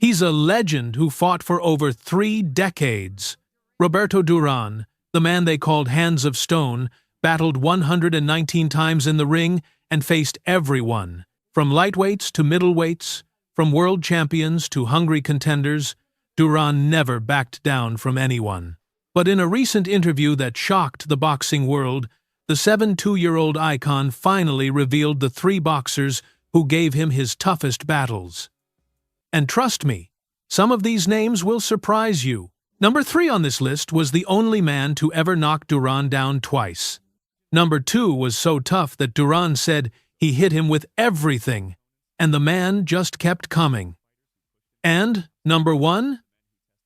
He's a legend who fought for over 3 decades. Roberto Durán, the man they called Hands of Stone, battled 119 times in the ring and faced everyone, from lightweights to middleweights, from world champions to hungry contenders. Duran never backed down from anyone. But in a recent interview that shocked the boxing world, the 72-year-old icon finally revealed the 3 boxers who gave him his toughest battles. And trust me, some of these names will surprise you. Number 3 on this list was the only man to ever knock Duran down twice. Number 2 was so tough that Duran said he hit him with everything, and the man just kept coming. And number 1?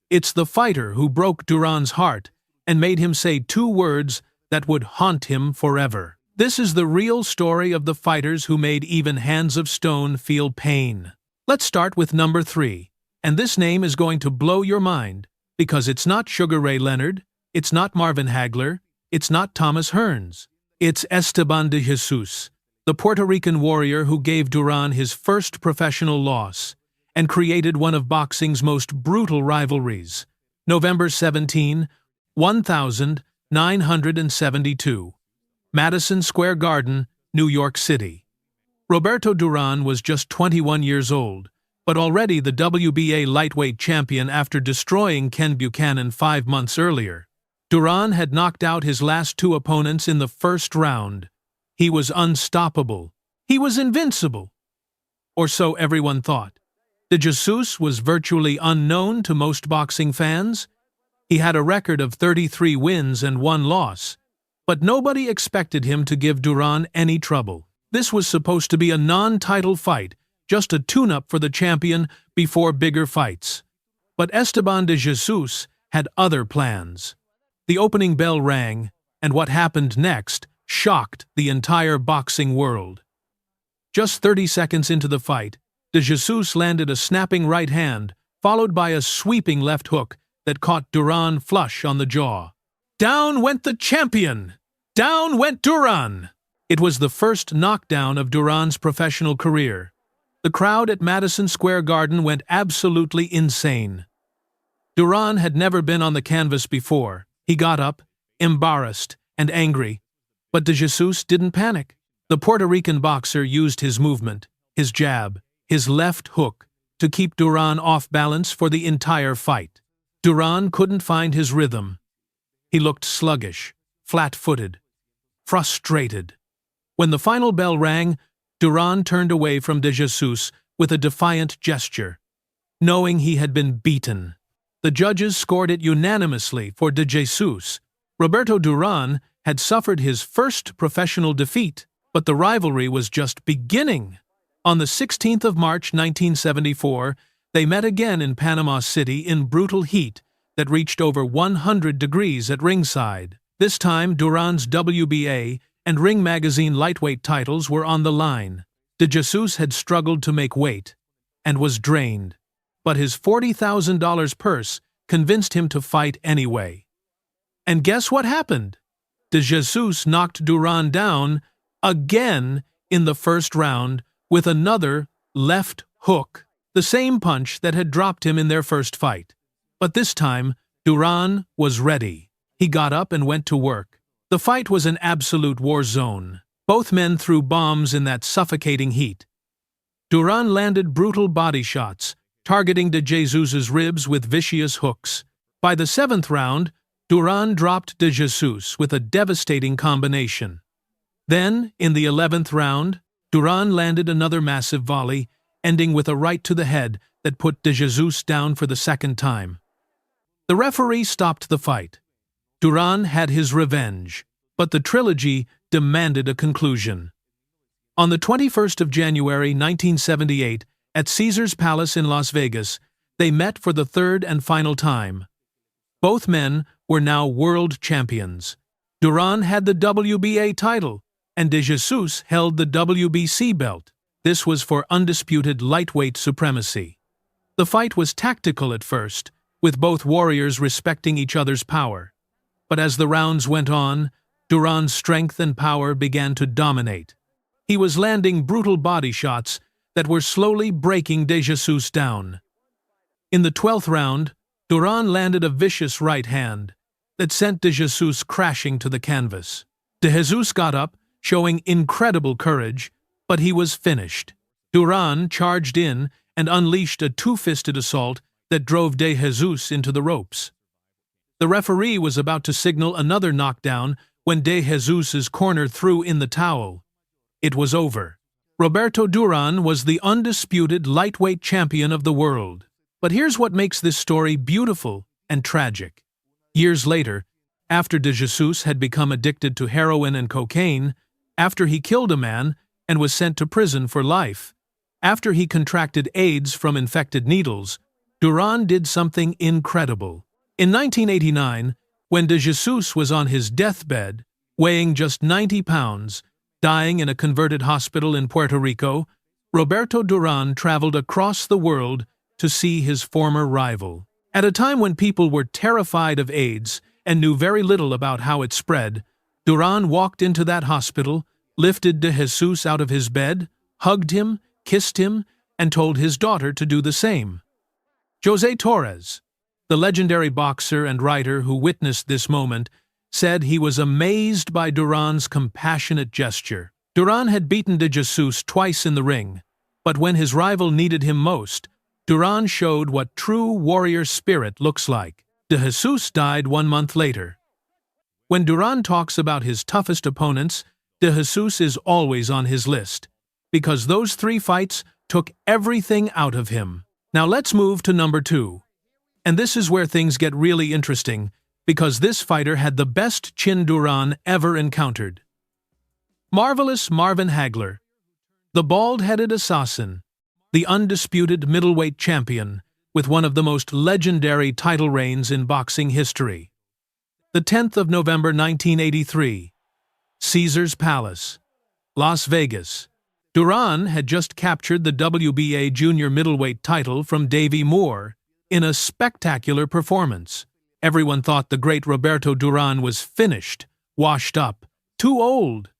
It's the fighter who broke Duran's heart and made him say 2 words that would haunt him forever. This is the real story of the fighters who made even Hands of Stone feel pain. Let's start with number 3, and this name is going to blow your mind, because it's not Sugar Ray Leonard, it's not Marvin Hagler, it's not Thomas Hearns. It's Esteban de Jesus, the Puerto Rican warrior who gave Duran his first professional loss and created one of boxing's most brutal rivalries. November 17, 1972. Madison Square Garden, New York City. Roberto Durán was just 21 years old, but already the WBA lightweight champion after destroying Ken Buchanan 5 months earlier. Duran had knocked out his last 2 opponents in the first round. He was unstoppable. He was invincible. Or so everyone thought. De Jesus was virtually unknown to most boxing fans. He had a record of 33 wins and 1 loss, but nobody expected him to give Duran any trouble. This was supposed to be a non-title fight, just a tune-up for the champion before bigger fights. But Esteban de Jesus had other plans. The opening bell rang, and what happened next shocked the entire boxing world. Just 30 seconds into the fight, de Jesus landed a snapping right hand, followed by a sweeping left hook that caught Duran flush on the jaw. Down went the champion! Down went Duran! It was the first knockdown of Duran's professional career. The crowd at Madison Square Garden went absolutely insane. Duran had never been on the canvas before. He got up, embarrassed and angry, but de Jesus didn't panic. The Puerto Rican boxer used his movement, his jab, his left hook, to keep Duran off balance for the entire fight. Duran couldn't find his rhythm. He looked sluggish, flat-footed, frustrated. When the final bell rang, Duran turned away from de Jesus with a defiant gesture, knowing he had been beaten. The judges scored it unanimously for de Jesus. Roberto Durán had suffered his first professional defeat, but the rivalry was just beginning. On the 16th of March 1974, they met again in Panama City in brutal heat that reached over 100 degrees at ringside. This time, Duran's WBA and Ring Magazine lightweight titles were on the line. De Jesus had struggled to make weight and was drained, but his $40,000 purse convinced him to fight anyway. And guess what happened? De Jesus knocked Duran down again in the first round with another left hook, the same punch that had dropped him in their first fight. But this time, Duran was ready. He got up and went to work. The fight was an absolute war zone. Both men threw bombs in that suffocating heat. Duran landed brutal body shots, targeting de Jesus's ribs with vicious hooks. By the 7th round, Duran dropped de Jesus with a devastating combination. Then, in the 11th round, Duran landed another massive volley, ending with a right to the head that put de Jesus down for the 2nd time. The referee stopped the fight. Duran had his revenge, but the trilogy demanded a conclusion. On the 21st of January 1978, at Caesars Palace in Las Vegas, they met for the 3rd and final time. Both men were now world champions. Duran had the WBA title, and de Jesus held the WBC belt. This was for undisputed lightweight supremacy. The fight was tactical at first, with both warriors respecting each other's power. But as the rounds went on, Duran's strength and power began to dominate. He was landing brutal body shots that were slowly breaking de Jesus down. In the 12th round, Duran landed a vicious right hand that sent De Jesus crashing to the canvas. De Jesus got up, showing incredible courage, but he was finished. Duran charged in and unleashed a two-fisted assault that drove De Jesus into the ropes. The referee was about to signal another knockdown when De Jesus's corner threw in the towel. It was over. Roberto Durán was the undisputed lightweight champion of the world. But here's what makes this story beautiful and tragic. Years later, after De Jesus had become addicted to heroin and cocaine, after he killed a man and was sent to prison for life, after he contracted AIDS from infected needles, Duran did something incredible. In 1989, when De Jesus was on his deathbed, weighing just 90 pounds, dying in a converted hospital in Puerto Rico, Roberto Durán traveled across the world to see his former rival. At a time when people were terrified of AIDS and knew very little about how it spread, Duran walked into that hospital, lifted De Jesus out of his bed, hugged him, kissed him, and told his daughter to do the same. José Torres, the legendary boxer and writer who witnessed this moment, said he was amazed by Duran's compassionate gesture. Duran had beaten De Jesus twice in the ring, but when his rival needed him most, Duran showed what true warrior spirit looks like. De Jesus died 1 month later. When Duran talks about his toughest opponents, De Jesus is always on his list, because those 3 fights took everything out of him. Now let's move to number 2. And this is where things get really interesting, because this fighter had the best chin Duran ever encountered. Marvelous Marvin Hagler, the bald-headed assassin, the undisputed middleweight champion, with one of the most legendary title reigns in boxing history. The 10th of November 1983, Caesar's Palace, Las Vegas. Duran had just captured the WBA junior middleweight title from Davey Moore in a spectacular performance. Everyone thought the great Roberto Durán was finished, washed up, too old.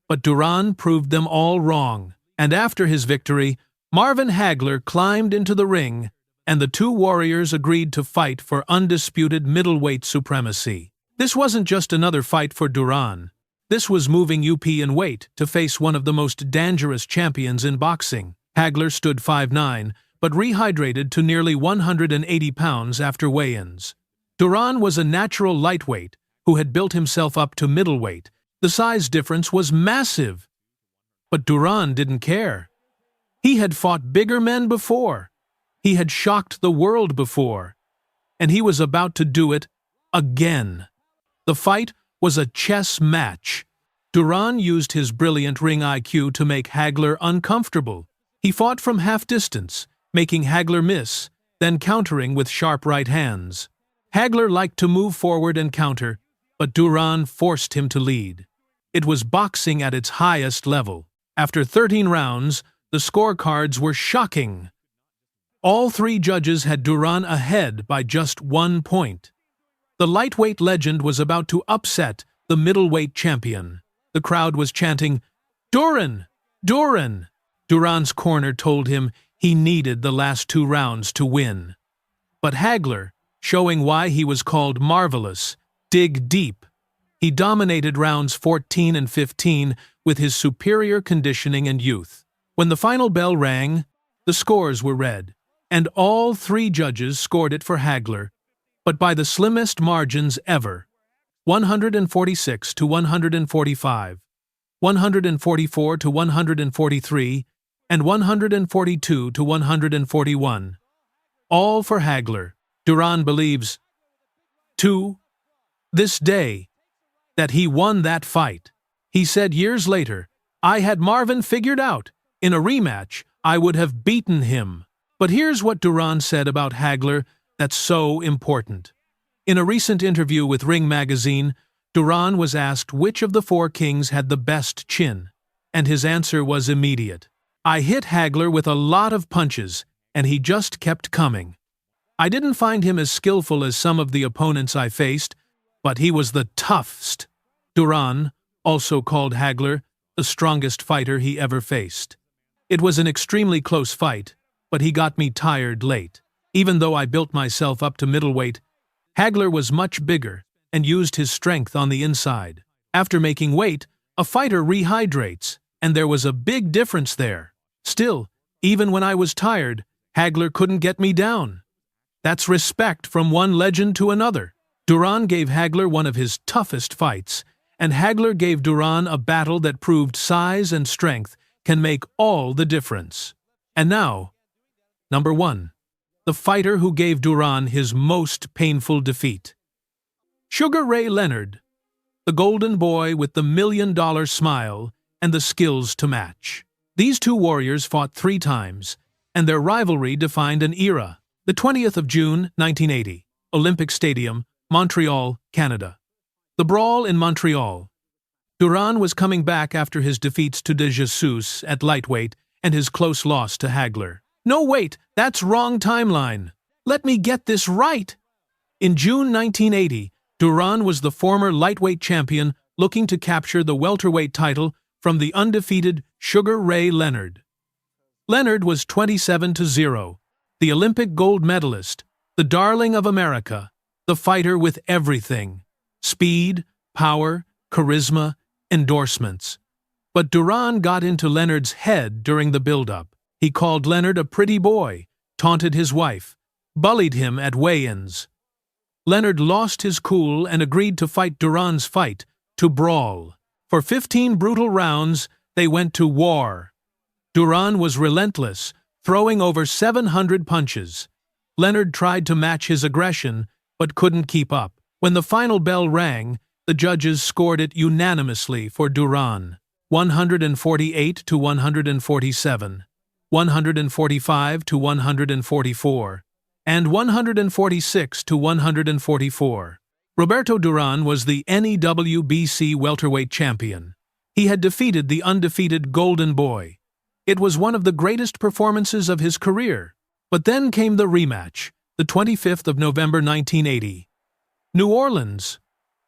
But Duran proved them all wrong, and after his victory, Marvin Hagler climbed into the ring, and the 2 warriors agreed to fight for undisputed middleweight supremacy. This wasn't just another fight for Duran. This was moving up in weight to face one of the most dangerous champions in boxing. Hagler stood 5'9", but rehydrated to nearly 180 pounds after weigh-ins. Duran was a natural lightweight who had built himself up to middleweight. The size difference was massive. But Duran didn't care. He had fought bigger men before. He had shocked the world before. And he was about to do it again. The fight was a chess match. Duran used his brilliant ring IQ to make Hagler uncomfortable. He fought from half distance, making Hagler miss, then countering with sharp right hands. Hagler liked to move forward and counter, but Duran forced him to lead. It was boxing at its highest level. After 13 rounds, the scorecards were shocking. All 3 judges had Duran ahead by just 1 point. The lightweight legend was about to upset the middleweight champion. The crowd was chanting, "Duran! Duran!" Duran's corner told him he needed the last 2 rounds to win. But Hagler, showing why he was called marvelous, dig deep. He dominated rounds 14 and 15 with his superior conditioning and youth. When the final bell rang, the scores were read, and all 3 judges scored it for Hagler, but by the slimmest margins ever: 146 to 145, 144 to 143, and 142 to 141. All for Hagler. Duran believes, to this day, that he won that fight. He said years later, "I had Marvin figured out. In a rematch, I would have beaten him." But here's what Duran said about Hagler that's so important. In a recent interview with Ring magazine, Duran was asked which of the 4 kings had the best chin, and his answer was immediate. "I hit Hagler with a lot of punches, and he just kept coming. I didn't find him as skillful as some of the opponents I faced, but he was the toughest." Duran also called Hagler the strongest fighter he ever faced. "It was an extremely close fight, but he got me tired late. Even though I built myself up to middleweight, Hagler was much bigger and used his strength on the inside. After making weight, a fighter rehydrates, and there was a big difference there. Still, even when I was tired, Hagler couldn't get me down. That's respect from one legend to another. Duran gave Hagler one of his toughest fights, and Hagler gave Duran a battle that proved size and strength can make all the difference. And now, number 1. The fighter who gave Duran his most painful defeat. Sugar Ray Leonard, the golden boy with the $1 million smile and the skills to match. These two warriors fought 3 times, and their rivalry defined an era. The 20th of June, 1980, Olympic Stadium, Montreal, Canada. The brawl in Montreal. Duran was coming back after his defeats to De Jesus at lightweight and his close loss to Hagler. No, wait, that's wrong timeline. Let me get this right. In June 1980, Duran was the former lightweight champion looking to capture the welterweight title from the undefeated Sugar Ray Leonard. Leonard was 27-0, the Olympic gold medalist, the darling of America, the fighter with everything: speed, power, charisma, endorsements. But Duran got into Leonard's head during the build-up. He called Leonard a pretty boy, taunted his wife, bullied him at weigh-ins. Leonard lost his cool and agreed to fight Duran's fight, to brawl. For 15 brutal rounds, they went to war. Duran was relentless, throwing over 700 punches. Leonard tried to match his aggression, but couldn't keep up. When the final bell rang, the judges scored it unanimously for Duran. 148-147, 145-144, and 146-144. Roberto Durán was the NEWBC welterweight champion. He had defeated the undefeated Golden Boy. It was one of the greatest performances of his career. But then came the rematch, the 25th of November 1980. New Orleans.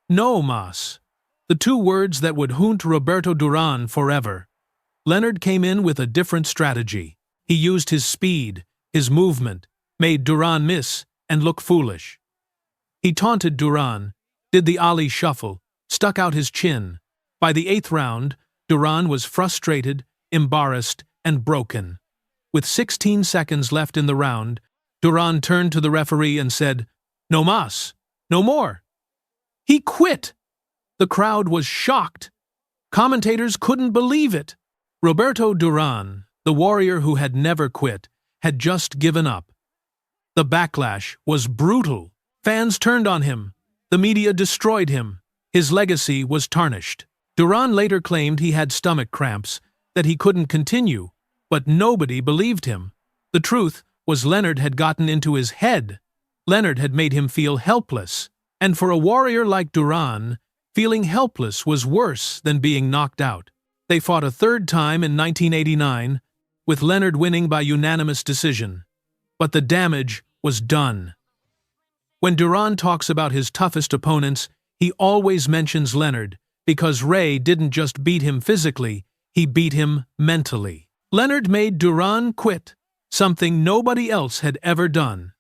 No mas. The 2 words that would haunt Roberto Durán forever. Leonard came in with a different strategy. He used his speed, his movement, made Duran miss and look foolish. He taunted Duran, did the Ali shuffle, stuck out his chin. By the 8th round, Duran was frustrated, embarrassed, and broken. With 16 seconds left in the round, Duran turned to the referee and said, "No mas, no more." He quit! The crowd was shocked. Commentators couldn't believe it. Roberto Durán, the warrior who had never quit, had just given up. The backlash was brutal. Fans turned on him. The media destroyed him. His legacy was tarnished. Duran later claimed he had stomach cramps, that he couldn't continue, but nobody believed him. The truth was Leonard had gotten into his head. Leonard had made him feel helpless. And for a warrior like Duran, feeling helpless was worse than being knocked out. They fought a 3rd time in 1989, with Leonard winning by unanimous decision. But the damage was done. When Duran talks about his toughest opponents, he always mentions Leonard, because Ray didn't just beat him physically, he beat him mentally. Leonard made Duran quit, something nobody else had ever done.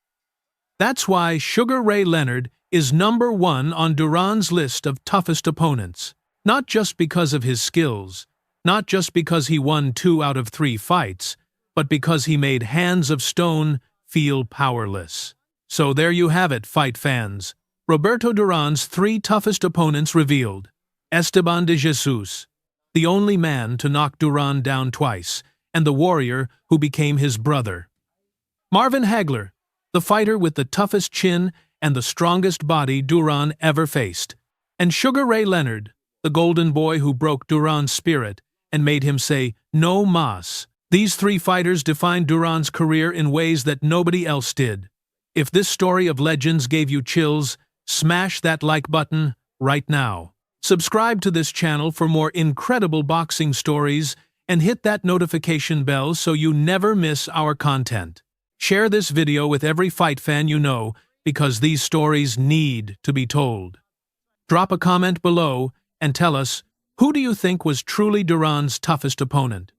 That's why Sugar Ray Leonard is number 1 on Duran's list of toughest opponents. Not just because of his skills, not just because he won 2 out of 3 fights, but because he made hands of stone feel powerless. So there you have it, fight fans. Roberto Durán's 3 toughest opponents revealed. Esteban de Jesus, the only man to knock Duran down twice, and the warrior who became his brother. Marvin Hagler, the fighter with the toughest chin and the strongest body Duran ever faced. And Sugar Ray Leonard, the golden boy who broke Duran's spirit and made him say, "No mas." These 3 fighters defined Duran's career in ways that nobody else did. If this story of legends gave you chills, smash that like button right now. Subscribe to this channel for more incredible boxing stories and hit that notification bell so you never miss our content. Share this video with every fight fan you know, because these stories need to be told. Drop a comment below and tell us, who do you think was truly Duran's toughest opponent?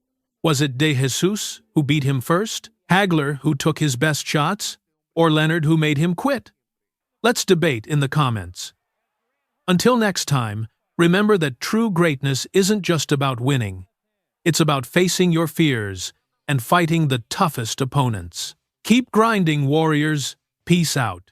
Was it De Jesus, who beat him first? Hagler, who took his best shots? or Leonard who made him quit? Let's debate in the comments. Until next time, remember that true greatness isn't just about winning. It's about facing your fears and fighting the toughest opponents. Keep grinding, warriors. Peace out.